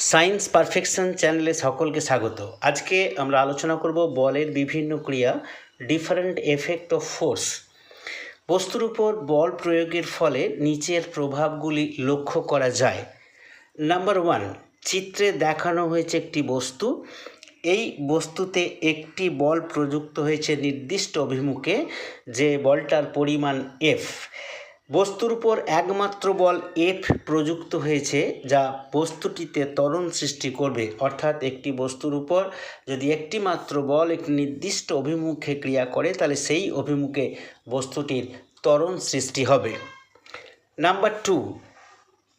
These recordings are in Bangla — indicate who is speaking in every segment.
Speaker 1: সায়েন্স পারফেকশন চ্যানেলে সকলকে স্বাগত। আজকে আমরা আলোচনা করব বলের বিভিন্ন ক্রিয়া, ডিফারেন্ট এফেক্ট অফ ফোর্স। বস্তুর উপর বল প্রয়োগের ফলে নিচের প্রভাবগুলি লক্ষ্য করা যায়। নাম্বার 1, চিত্রে দেখানো হয়েছে একটি বস্তু। এই বস্তুতে একটি বল প্রযুক্ত হয়েছে নির্দিষ্ট অভিমুখে, যে বলটার পরিমাণ এফ। বস্তুর উপর একমাত্র বল এফ প্রযুক্ত হয়েছে, যা বস্তুটিতে ত্বরণ সৃষ্টি করবে। অর্থাৎ একটি বস্তুর উপর যদি একটি মাত্র বল একটি নির্দিষ্ট অভিমুখে ক্রিয়া করে, তাহলে সেই অভিমুখে বস্তুটির ত্বরণ সৃষ্টি হবে। নাম্বার 2,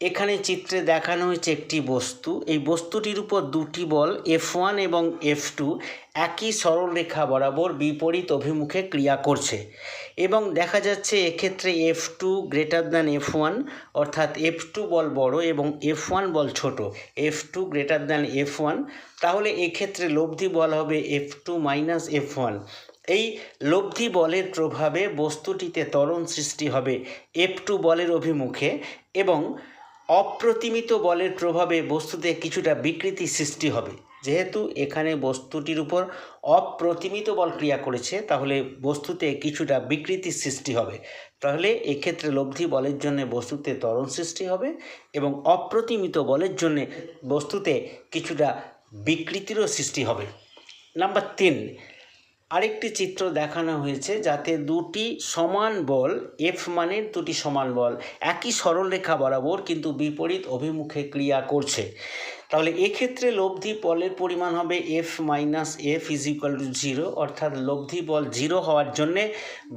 Speaker 1: এখানে চিত্রে দেখানো হয়েছে একটি বস্তু। এই বস্তুটির উপর দুটি বল F1 এবং F2 একই সরলরেখা বরাবর বিপরীত অভিমুখে ক্রিয়া করছে, এবং দেখা যাচ্ছে এক্ষেত্রে F2 গ্রেটার দ্যান F1, অর্থাৎ F2 বল বড় এবং F1 বল ছোট। F2 গ্রেটার দ্যান F1, তাহলে এক্ষেত্রে লব্ধি বল হবে F2 মাইনাস F1। এই লব্ধি বলের প্রভাবে বস্তুটিতে ত্বরণ সৃষ্টি হবে F2 বলের অভিমুখে, এবং অপ্রতিমিত বলের প্রভাবে বস্তুতে কিছুটা বিকৃতি সৃষ্টি হবে। যেহেতু এখানে বস্তুটির উপর অপ্রতিমিত বল ক্রিয়া করেছে, তাহলে বস্তুতে কিছুটা বিকৃতি সৃষ্টি হবে। তাহলে এক্ষেত্রে লব্ধি বলের জন্য বস্তুতে ত্বরণ সৃষ্টি হবে, এবং অপ্রতিমিত বলের জন্য বস্তুতে কিছুটা বিকৃতিরও সৃষ্টি হবে। নাম্বার 3, আরেকটি চিত্র দেখানো হয়েছে, যাতে দুটি সমান বল, এফ মানের দুটি সমান বল একই সরলরেখা বরাবর কিন্তু বিপরীত অভিমুখে ক্রিয়া করছে। তাহলে এক্ষেত্রে লব্ধি বলের পরিমাণ হবে F minus F is equal to 0, অর্থাৎ লব্ধি বল 0 হওয়ার জন্যে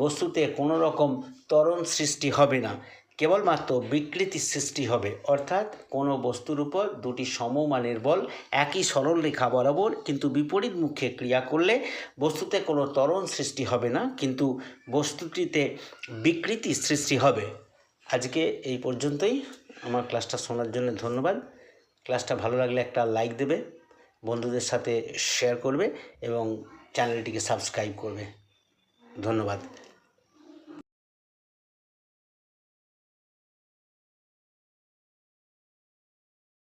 Speaker 1: বস্তুতে কোনো রকম ত্বরণ সৃষ্টি হবে না, কেবলমাত্র বিকৃতি সৃষ্টি হবে। অর্থাৎ কোনো বস্তুর উপর দুটি সমমানের বল একই সরলরেখা বরাবর কিন্তু বিপরীত মুখে ক্রিয়া করলে বস্তুতে কোনো ত্বরণ সৃষ্টি হবে না, কিন্তু বস্তুটিতে বিকৃতি সৃষ্টি হবে। আজকে এই পর্যন্তই। আমার ক্লাসটা শোনার জন্য ধন্যবাদ। ক্লাসটা ভালো লাগলে একটা লাইক দেবে, বন্ধুদের সাথে শেয়ার করবে এবং চ্যানেলটিকে সাবস্ক্রাইব করবে। ধন্যবাদ।